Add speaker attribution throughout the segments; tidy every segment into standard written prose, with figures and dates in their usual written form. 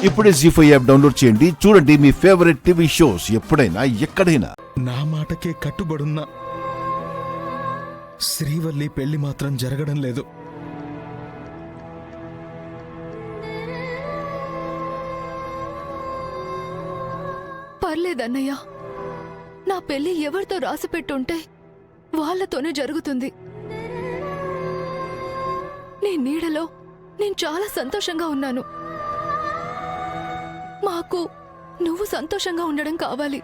Speaker 1: ఇప్పుడే జీ5 app download చేయండి. చూడండి మీ ఫేవరెట్ టీవీ షోస్ ఎప్పుడైనా ఎక్కడైనా.
Speaker 2: నా మాటకే కట్టుబడున్నా శ్రీవల్లి పెళ్లి మాత్రం జరగడం లేదు.
Speaker 3: పర్లేదన్నయ్య, నా పెళ్లి ఎవరితో రాసిపెట్టుంటే వాళ్లతోనే జరుగుతుంది. నీ నీడలో నేను చాలా సంతోషంగా ఉన్నాను. మాకు నువ్వు సంతోషంగా ఉండడం కావాలి.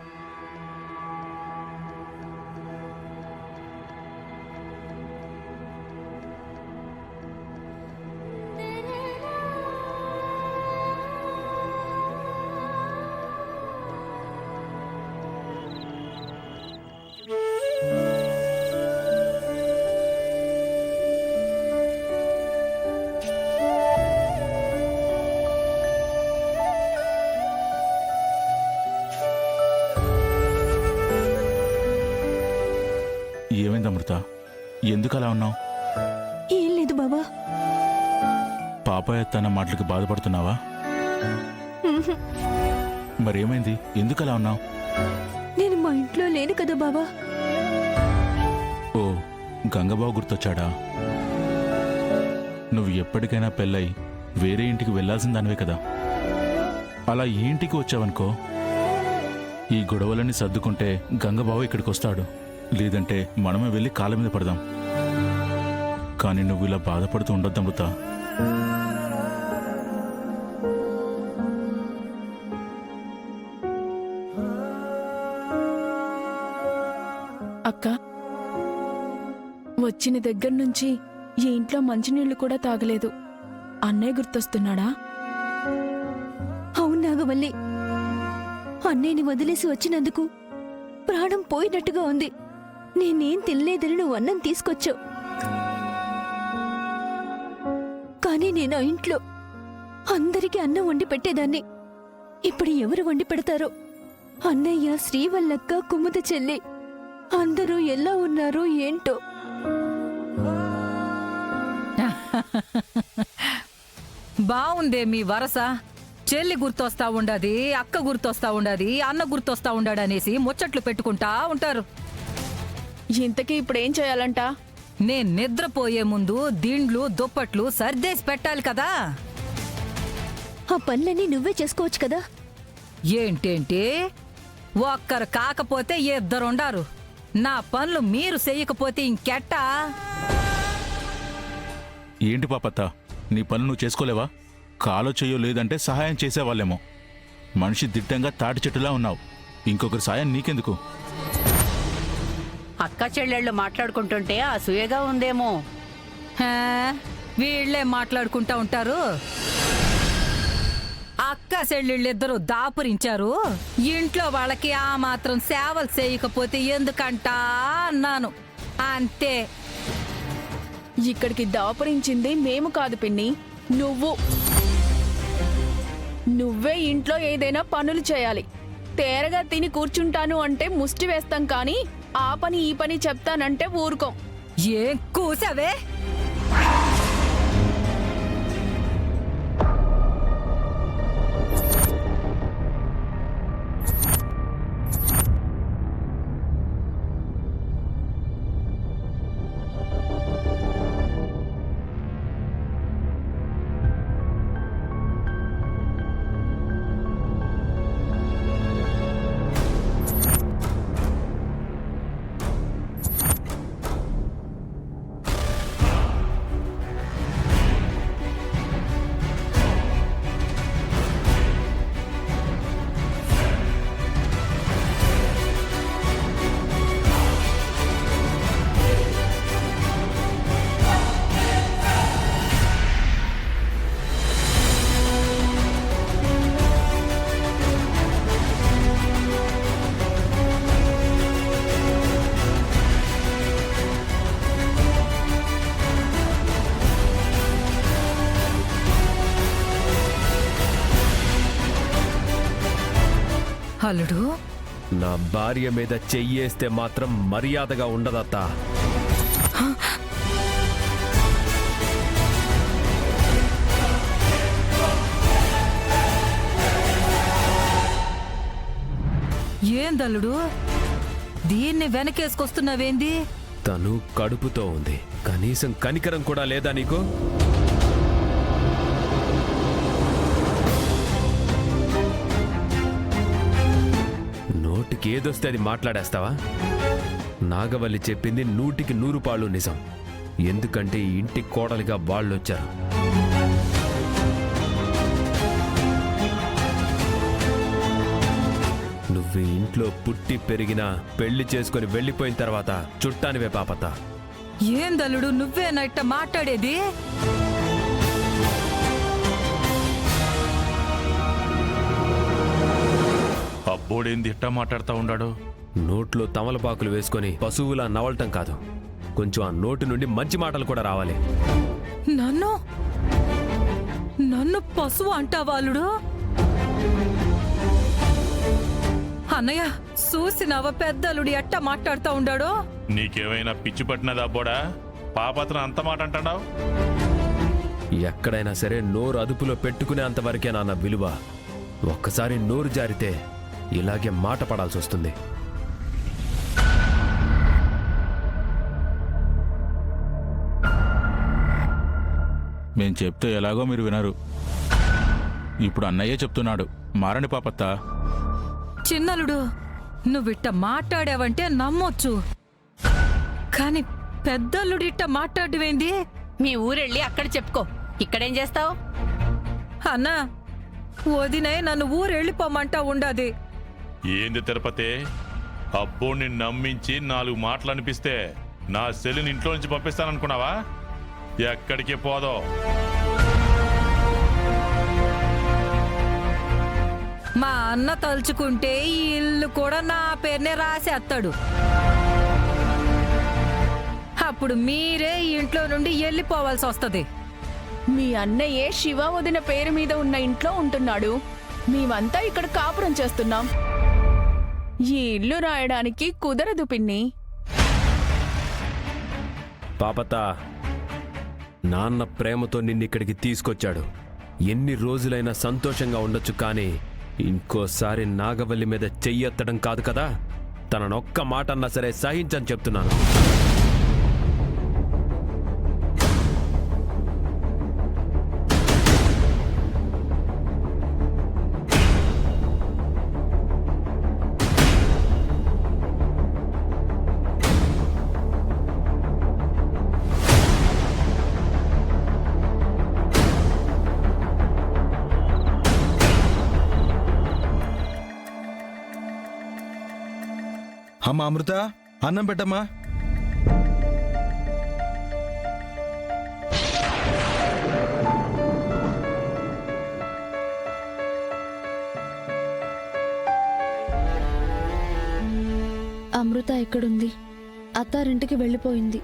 Speaker 4: ఏమైంది అమృత? ఎందుకు అలా ఉన్నావు?
Speaker 5: ఏం లేదు బాబా.
Speaker 4: పాపయ్య తన మాటలకి బాధపడుతున్నావా? మరేమైంది? ఎందుకు అలా ఉన్నావు?
Speaker 5: నేను మా ఇంట్లో లేను కదా బాబా.
Speaker 4: ఓ, గంగబాబు గుర్తొచ్చాడా? నువ్వు ఎప్పటికైనా పెళ్ళై వేరే ఇంటికి వెళ్లాల్సిందానివే కదా. అలా ఈ ఇంటికి వచ్చావనుకో, ఈ గొడవలన్నీ సర్దుకుంటే గంగబాబు ఇక్కడికి వస్తాడు. లేదంటే మనమే వెళ్ళి కాళ్ళ మీద పడదాం. కానీ నువ్వు ఇలా బాధపడుతూ ఉండొద్దు అమృత.
Speaker 6: అక్క, వచ్చిన దగ్గర నుంచి ఈ ఇంట్లో మంచినీళ్లు కూడా తాగలేదు. అన్నయ్య గుర్తొస్తున్నాడా?
Speaker 5: అవును నాగవల్లి, అన్నయ్యని వదిలేసి వచ్చినందుకు ప్రాణం పోయినట్టుగా ఉంది. నేనేం తినలేదని నువ్వు అన్నం తీసుకొచ్చావు. కానీ నేను ఆ ఇంట్లో అందరికీ అన్నం వండి పెట్టేదాన్ని. ఇప్పుడు ఎవరు వండి పెడతారో? అన్నయ్య, శ్రీవల్లక్క, కుముద చెల్లి అందరూ ఎలా ఉన్నారో ఏంటో.
Speaker 7: బావుందే మీ వరస. చెల్లి గుర్తొస్తా ఉండది, అక్క గుర్తొస్తా ఉండది, అన్న గుర్తొస్తా ఉండాడనేసి ముచ్చట్లు పెట్టుకుంటా ఉంటారు.
Speaker 6: ఇంతకీ ఇప్పుడేం చేయాలంట?
Speaker 7: నేను నిద్రపోయే ముందు దిండ్లు దుప్పట్లు సర్దేసి పెట్టాలి కదా.
Speaker 5: ఆ పనులన్నీ నువ్వే చేసుకోవచ్చు కదా.
Speaker 7: ఏంటేంటి? ఒక్కరు కాకపోతే ఇద్దరుండారు. నా పనులు మీరు చెయ్యకపోతే ఇంకెట్టా?
Speaker 4: ఏంటి పాపత్త, నీ పనులు నువ్వు చేసుకోలేవా? కాలో చెయ్యో లేదంటే సహాయం చేసేవాళ్ళేమో. మనిషి దిట్టంగా తాటి చెట్టులా ఉన్నావు. ఇంకొకరి సాయం నీకెందుకు?
Speaker 8: అక్క చెల్లెళ్ళు మాట్లాడుకుంటుంటే అసూయగా ఉందేమో.
Speaker 7: హా, వీళ్లే మాట్లాడుకుంటా ఉంటారు. అక్క చెల్లెళ్ళిద్దరూ దాపురించారు. ఇంట్లో వాళ్ళకి ఆ మాత్రం సేవలు చేయకపోతే ఎందుకంటా అన్నాను, అంతే.
Speaker 6: ఇక్కడికి దాపురించింది మేము కాదు పిన్ని, నువ్వు. నువ్వే ఇంట్లో ఏదైనా పనులు చేయాలి. తేరగా తిని కూర్చుంటాను అంటే ముష్టి వేస్తాం, కానీ ఆ పని ఈ పని చెప్తానంటే ఊరుకోం.
Speaker 7: ఏం కూసావే? అల్లుడు,
Speaker 9: నా భార్య మీద చెయ్యేస్తే మాత్రం మర్యాదగా ఉండదత్తా.
Speaker 7: ఏందల్లుడు దీన్ని వెనకేసుకొస్తున్నావేంది?
Speaker 9: తను కడుపుతో ఉంది, కనీసం కనికరం కూడా లేదా నీకు? నోటికి ఏదొస్తే అది మాట్లాడేస్తావా? నాగవల్లి చెప్పింది 100కి 100 పాళ్ళు నిజం. ఎందుకంటే ఈ ఇంటి కోడలిగా వాళ్ళొచ్చారు. నువ్వు ఈ ఇంట్లో పుట్టి పెరిగినా పెళ్లి చేసుకుని వెళ్ళిపోయిన తర్వాత చుట్టానివే పాపత.
Speaker 7: ఏందల్లుడు నువ్వేనా ఇట్ట మాట్లాడేది?
Speaker 4: అబ్బోడేంది ఇట్టా మాట్లాడుతూ ఉండాడు?
Speaker 9: నోట్లో తమలపాకులు వేసుకొని పశువులా నవలటం కాదు, కొంచెం ఆ నోటి నుండి మంచి మాటలు కూడా రావాలి.
Speaker 7: నన్ను నన్ను పశువు అంటావాలుడు? అన్నయ్య చూసినావా పెద్దలుడు ఎట్ట మాట్లాడుతూ ఉండాడో?
Speaker 4: నీకేమైనా పిచ్చి పట్టినదా అబ్బోడా? పాపతను అంత మాట అంటాడావు?
Speaker 9: ఎక్కడైనా సరే నోరు అదుపులో పెట్టుకునే అంతవరకే నాన్న విలువ. ఒక్కసారి నోరు జారితే ఇలాగే మాట పడాల్సి వస్తుంది.
Speaker 4: మేం చెప్తే ఎలాగో మీరు వినరు. ఇప్పుడు అన్నయ్యే చెప్తున్నాడు, మారండి పాపత్త.
Speaker 7: చిన్నలుడు నువ్విట్ట మాట్లాడావంటే నమ్మొచ్చు, కాని పెద్దల్లుడు ఇట్ట మాట్లాడవేంది?
Speaker 8: మీ ఊరెళ్ళి అక్కడ చెప్పుకో, ఇక్కడేం చేస్తావు?
Speaker 7: అన్నా వదినే నన్ను ఊరెళ్ళిపోమంటా ఉండాది.
Speaker 4: ఏంది తిరుపతి, అబ్బోడిని నమ్మించి 4 మాటలు అనిపిస్తే నా సెల్లుని ఇంట్లో నుంచి పంపిస్తాననుకున్నావా? ఎక్కడికి పోదో.
Speaker 7: మా అన్న తలుచుకుంటే ఈ ఇల్లు కూడా నా పేరునే రాసేస్తాడు. అప్పుడు మీరే ఈ ఇంట్లో నుండి వెళ్ళిపోవాల్సి వస్తుంది.
Speaker 6: మీ అన్నయ్యే శివ వదిన పేరు మీద ఉన్న ఇంట్లో ఉంటున్నాడు. మేమంతా ఇక్కడ కాపురం చేస్తున్నాం. ఈ ఇల్లు రాయడానికి కుదరదు పిన్ని.
Speaker 9: పాపత, నాన్న ప్రేమతో నిన్నిక్కడికి తీసుకొచ్చాడు. ఎన్ని రోజులైనా సంతోషంగా ఉండొచ్చు, కానీ ఇంకోసారి నాగవల్లి మీద చెయ్యెత్తడం కాదు కదా. తననొక్క మాట అన్నా సరే సహించని చెప్తున్నాను.
Speaker 2: అమ్మా అమృత, అన్నం పెట్టమ్మా.
Speaker 3: అమృత ఎక్కడుంది? అత్తారింటికి వెళ్ళిపోయింది.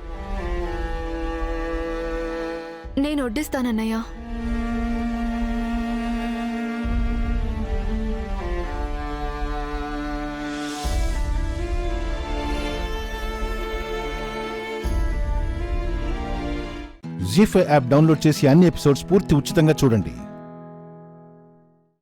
Speaker 3: నేను వడ్డిస్తానన్నయ్య.
Speaker 1: జీ5 యాప్ డౌన్లోడ్ చేసి అన్ని ఎపిసోడ్స్ పూర్తి ఉచితంగా చూడండి.